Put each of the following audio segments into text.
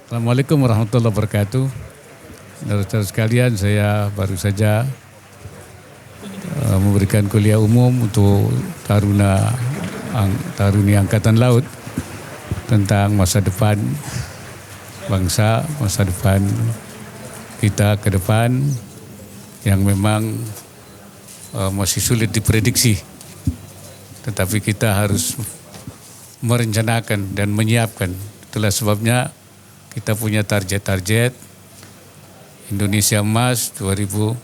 Assalamualaikum warahmatullahi wabarakatuh. Saudara-saudara sekalian, saya baru saja memberikan kuliah umum untuk taruni Angkatan Laut tentang masa depan bangsa, masa depan kita ke depan yang memang masih sulit diprediksi. Tetapi kita harus merencanakan dan menyiapkan. Itulah sebabnya kita punya target-target Indonesia Emas 2045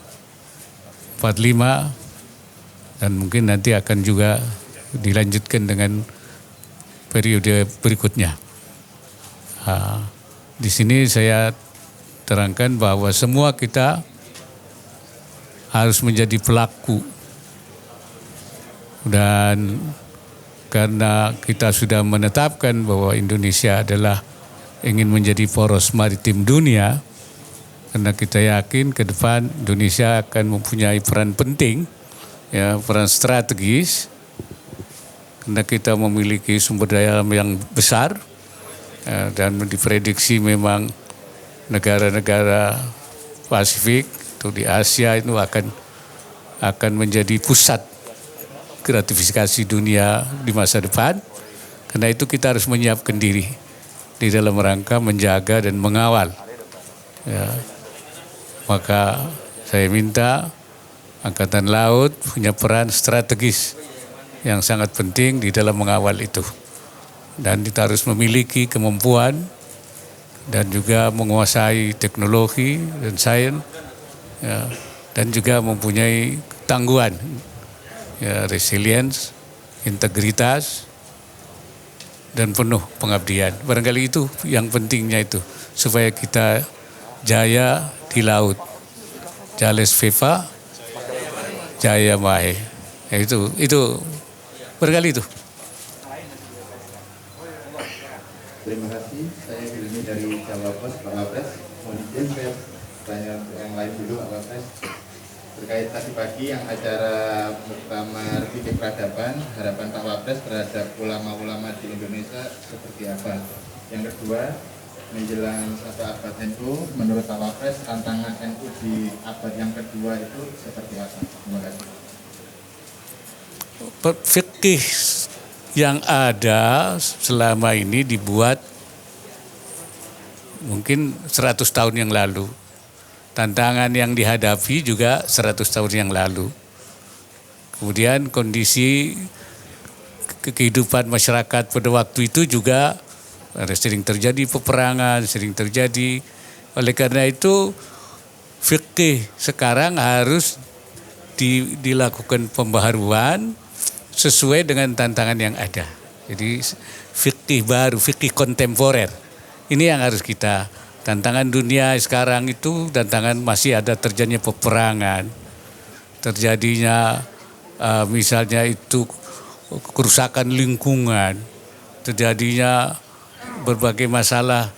dan mungkin nanti akan juga dilanjutkan dengan periode berikutnya. Di sini saya terangkan bahwa semua kita harus menjadi pelaku dan karena kita sudah menetapkan bahwa Indonesia adalah ingin menjadi poros maritim dunia, karena kita yakin ke depan Indonesia akan mempunyai peran penting, ya, peran strategis, karena kita memiliki sumber daya alam yang besar dan diprediksi memang negara-negara Pasifik atau di Asia itu akan menjadi pusat gratifikasi dunia di masa depan. Karena itu kita harus menyiapkan diri di dalam rangka menjaga dan mengawal. Ya. Maka saya minta Angkatan Laut punya peran strategis yang sangat penting di dalam mengawal itu. Dan kita harus memiliki kemampuan dan juga menguasai teknologi dan sains, ya, dan juga mempunyai ketangguhan, ya, resilience, integritas, dan penuh pengabdian. Barangkali itu yang pentingnya itu, supaya kita jaya di laut. Jales Viva, Jaya Mae. Ya, itu barangkali itu. Terima kasih. Saya ini dari Cawapres, Pak Wapres. Mohon izin saya tanya yang lain dulu, Pak Wapres. Terkait tadi pagi yang acara Muktamar Fikih Peradaban, harapan Pak Wapres terhadap ulama-ulama di Indonesia seperti apa? Yang kedua, menjelang 1 abad NU, menurut Pak Wapres tantangan NU di abad yang kedua itu seperti apa? Terima kasih. Fikih yang ada selama ini dibuat mungkin 100 tahun yang lalu. Tantangan yang dihadapi juga 100 tahun yang lalu. Kemudian kondisi kehidupan masyarakat pada waktu itu juga sering terjadi peperangan, sering terjadi. Oleh karena itu fikih sekarang harus dilakukan pembaharuan sesuai dengan tantangan yang ada. Jadi fikih baru, fikih kontemporer. Ini yang harus kita. Tantangan dunia sekarang itu masih ada terjadinya peperangan, terjadinya misalnya itu kerusakan lingkungan, terjadinya berbagai masalah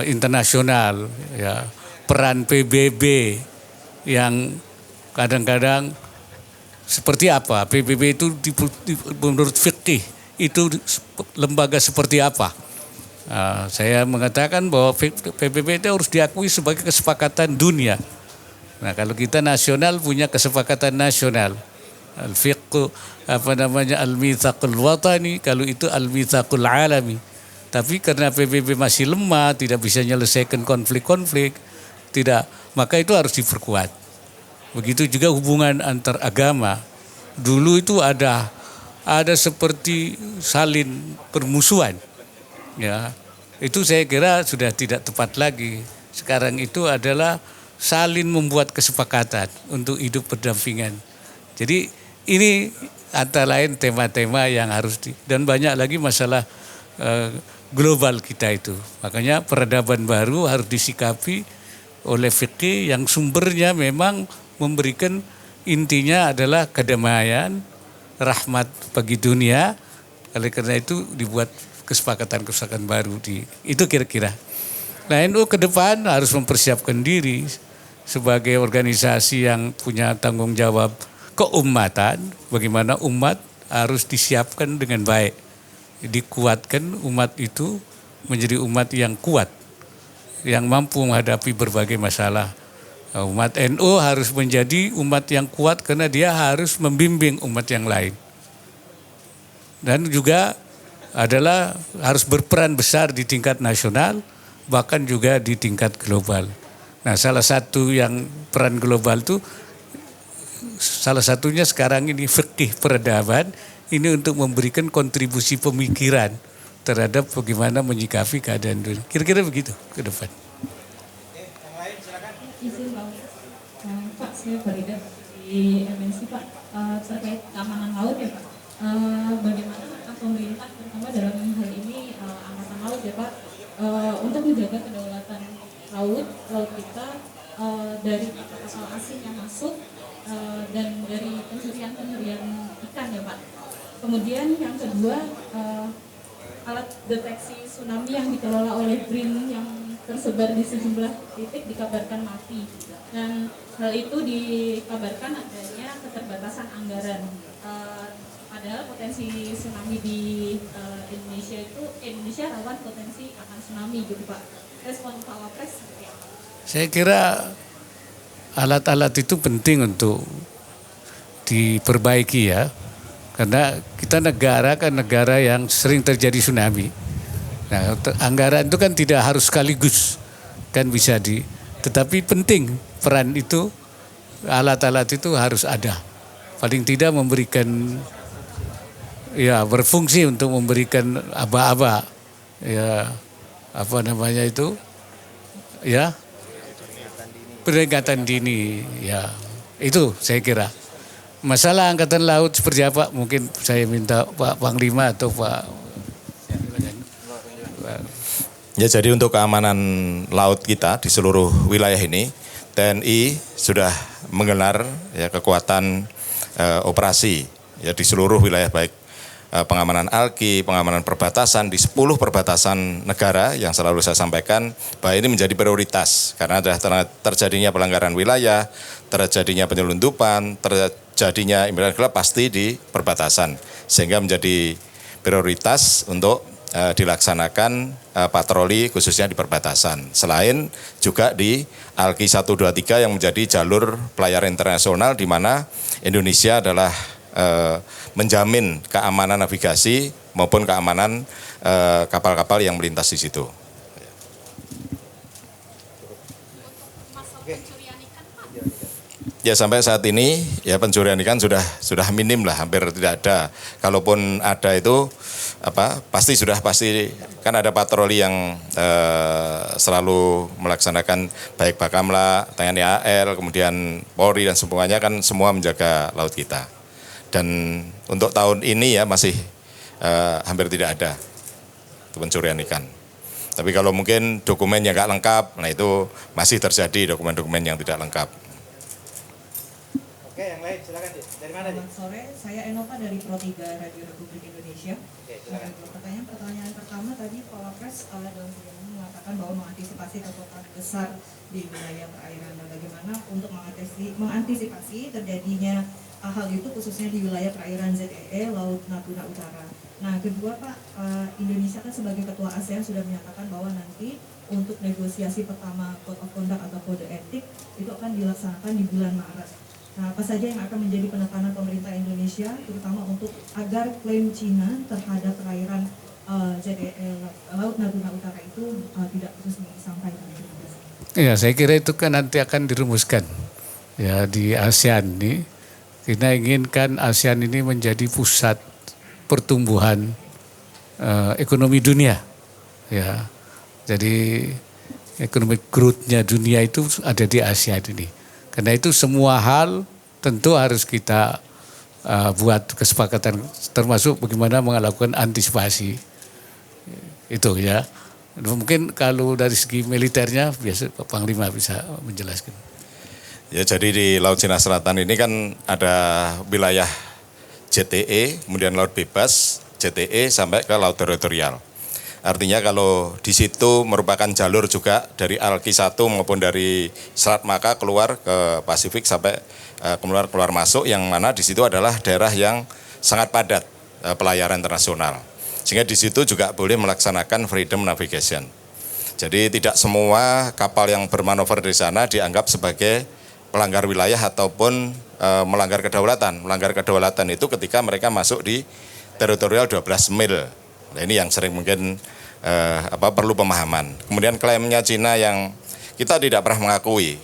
internasional, ya, peran PBB yang kadang-kadang seperti apa? PBB itu menurut fikih itu lembaga seperti apa? Saya mengatakan bahwa PBB itu harus diakui sebagai kesepakatan dunia. Nah, kalau kita nasional punya kesepakatan nasional, al-fiqh al-mitsaqul watani, kalau itu al-mitsaqul alami. Tapi karena PBB masih lemah, tidak bisa menyelesaikan konflik-konflik, maka itu harus diperkuat. Begitu juga hubungan antar agama. Dulu itu ada seperti salin permusuhan. Ya, itu saya kira sudah tidak tepat lagi. Sekarang itu adalah saling membuat kesepakatan untuk hidup berdampingan. Jadi ini antara lain tema-tema yang harus dan banyak lagi masalah global kita itu. Makanya peradaban baru harus disikapi oleh fikih yang sumbernya memang memberikan intinya adalah kedamaian, rahmat bagi dunia. Oleh karena itu dibuat kesepakatan baru itu kira-kira. Nah, NU ke depan harus mempersiapkan diri sebagai organisasi yang punya tanggung jawab keumatan, bagaimana umat harus disiapkan dengan baik. Dikuatkan umat itu menjadi umat yang kuat. yang mampu menghadapi berbagai masalah. Umat NU harus menjadi umat yang kuat karena dia harus membimbing umat yang lain. Dan juga adalah harus berperan besar di tingkat nasional, bahkan juga di tingkat global. Nah, salah satu yang peran global itu, salah satunya sekarang ini fikih peradaban, ini untuk memberikan kontribusi pemikiran terhadap bagaimana menyikapi keadaan dunia. Kira-kira begitu ke depan. Izin Pak, saya Farida di MNC Pak, terkait keamanan laut ya Pak. Bagaimana pemerintah terutama dalam hal ini Angkatan Laut ya Pak, untuk menjaga kedaulatan laut kita dari kapal asing yang masuk dan dari pencurian ikan ya Pak. Kemudian yang kedua, alat deteksi tsunami yang dikelola oleh BRIN yang tersebar di sejumlah titik dikabarkan mati. Dan hal itu dikabarkan adanya keterbatasan anggaran. Padahal potensi tsunami di Indonesia rawan potensi akan tsunami gitu Pak. Respon Pak Wapres seperti apa? Saya kira alat-alat itu penting untuk diperbaiki ya. Karena kita negara yang sering terjadi tsunami. Nah, anggaran itu kan tidak harus sekaligus, kan bisa tetapi penting peran itu, alat-alat itu harus ada. Paling tidak memberikan, ya berfungsi untuk memberikan aba-aba, ya apa namanya itu, ya peringatan dini, ya itu saya kira. Masalah Angkatan Laut seperti apa? Mungkin saya minta Pak Panglima atau Pak. Ya, jadi untuk keamanan laut kita di seluruh wilayah ini, TNI sudah menggelar ya kekuatan operasi ya di seluruh wilayah, baik pengamanan ALKI, pengamanan perbatasan di 10 perbatasan negara yang selalu saya sampaikan bahwa ini menjadi prioritas karena ada terjadinya pelanggaran wilayah, terjadinya penyelundupan, terjadinya imigran gelap pasti di perbatasan, sehingga menjadi prioritas untuk dilaksanakan patroli khususnya di perbatasan. Selain juga di ALKI 123 yang menjadi jalur pelayaran internasional di mana Indonesia adalah menjamin keamanan navigasi maupun keamanan kapal-kapal yang melintas di situ. Ya, sampai saat ini ya pencurian ikan sudah minim lah, hampir tidak ada. Kalaupun ada itu pasti kan ada patroli yang selalu melaksanakan baik Bakamla, TNI AL, kemudian Polri dan semuanya kan semua menjaga laut kita. Dan untuk tahun ini ya masih hampir tidak ada pencurian ikan. Tapi kalau mungkin dokumennya nggak lengkap, nah itu masih terjadi dokumen-dokumen yang tidak lengkap. Oke, yang lain silakan. Dari mana? Selamat sore, saya Enova dari Pro3 Radio Republik Indonesia. Oke, silakan. Pertanyaan pertama tadi Pak Wapres dalam video mengatakan bahwa mengantisipasi kekuatan besar di wilayah perairan, dan bagaimana untuk mengantisipasi terjadinya hal itu khususnya di wilayah perairan ZEE, Laut Natuna Utara. Nah, kedua Pak, Indonesia kan sebagai ketua ASEAN sudah menyatakan bahwa nanti untuk negosiasi pertama Code of Conduct atau Kode Etik itu akan dilaksanakan di bulan Maret. Nah, apa saja yang akan menjadi penekanan pemerintah Indonesia, terutama untuk agar klaim Cina terhadap perairan ZEE Laut Natuna Utara itu tidak terus disampaikan? Ya, saya kira itu kan nanti akan dirumuskan ya di ASEAN ini. Kita inginkan ASEAN ini menjadi pusat pertumbuhan ekonomi dunia. Ya, jadi ekonomi growth-nya dunia itu ada di ASEAN ini. Karena itu semua hal tentu harus kita buat kesepakatan, termasuk bagaimana melakukan antisipasi itu ya. Mungkin kalau dari segi militernya biasa Pak Panglima bisa menjelaskan. Ya, jadi di Laut Cina Selatan ini kan ada wilayah JTE, kemudian laut bebas, JTE sampai ke laut teritorial. Artinya kalau di situ merupakan jalur juga dari ALKI 1 maupun dari Selat Malaka keluar ke Pasifik sampai keluar masuk, yang mana di situ adalah daerah yang sangat padat pelayaran internasional. Sehingga di situ juga boleh melaksanakan freedom navigation. Jadi tidak semua kapal yang bermanuver di sana dianggap sebagai pelanggar wilayah ataupun melanggar kedaulatan. Melanggar kedaulatan itu ketika mereka masuk di teritorial 12 mil. Nah, ini yang sering mungkin perlu pemahaman. Kemudian klaimnya Cina yang kita tidak pernah mengakui.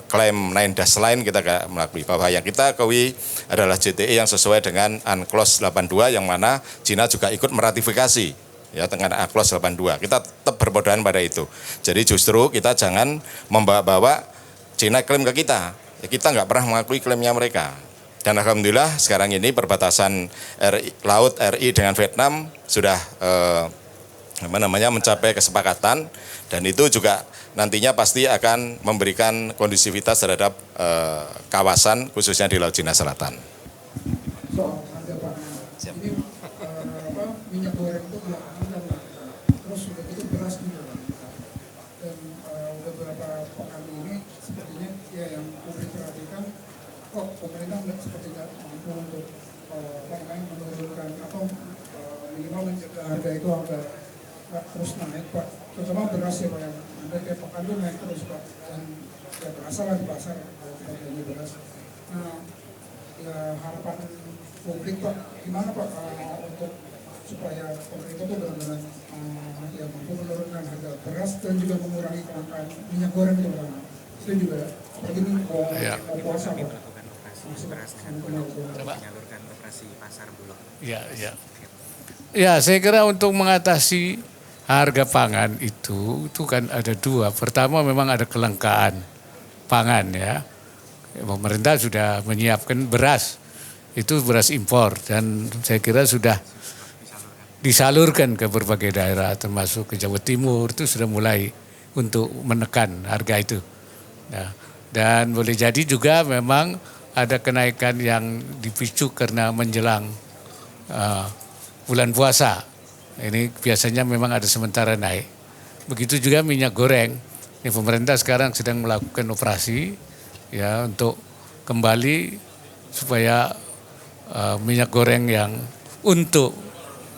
Klaim 9 dash line kita gak mengakui bahwa yang kita akui adalah JTE yang sesuai dengan UNCLOS 82 yang mana Cina juga ikut meratifikasi ya dengan UNCLOS 82. Kita tetap berpedoman pada itu. Jadi justru kita jangan membawa-bawa Cina klaim ke kita. Ya, kita nggak pernah mengakui klaimnya mereka. Dan alhamdulillah sekarang ini perbatasan laut RI dengan Vietnam sudah mencapai kesepakatan dan itu juga nantinya pasti akan memberikan kondusivitas terhadap kawasan khususnya di Laut Cina Selatan. Soal harga pangan, ini minyak goreng itu belakangan kan, terus sudah itu beras juga kan. Dan udah beberapa pekan ini sepertinya ya yang publik perhatikan, kok pemerintah seperti tidak mampu untuk menurunkan atau minimal mencegah harga itu agak terus naik Pak, terutama beras ya Pak, yang ada kayak pekan itu naik terus Pak, dan ya berasa lah di pasar harganya beras. Nah ya harapan publik Pak, gimana Pak untuk supaya pemerintah itu benar-benar ya mampu menurunkan harga beras dan juga mengurangi kelangkaan minyak goreng itu Pak. Itu juga seperti ini mau puasa Pak. Menyalurkan operasi pasar Bulog. Ya, saya kira untuk mengatasi harga pangan itu kan ada dua. Pertama memang ada kelangkaan pangan ya. Pemerintah sudah menyiapkan beras, itu beras impor dan saya kira sudah disalurkan ke berbagai daerah termasuk ke Jawa Timur, itu sudah mulai untuk menekan harga itu. Nah, dan boleh jadi juga memang ada kenaikan yang dipicu karena menjelang bulan puasa. Ini biasanya memang ada sementara naik. Begitu juga minyak goreng. Ini pemerintah sekarang sedang melakukan operasi ya untuk kembali supaya minyak goreng yang untuk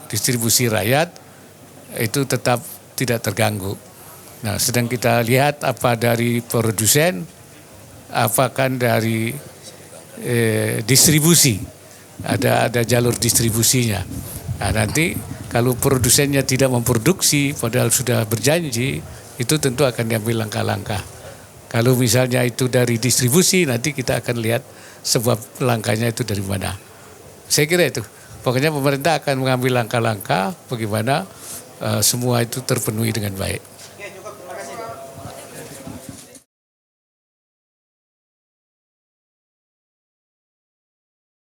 distribusi rakyat itu tetap tidak terganggu. Nah, sedang kita lihat apa dari produsen, apakah dari distribusi. Ada jalur distribusinya. Nah, nanti kalau produsennya tidak memproduksi padahal sudah berjanji, itu tentu akan diambil langkah-langkah. Kalau misalnya itu dari distribusi, nanti kita akan lihat sebab langkahnya itu dari mana. Saya kira itu. Pokoknya pemerintah akan mengambil langkah-langkah bagaimana semua itu terpenuhi dengan baik.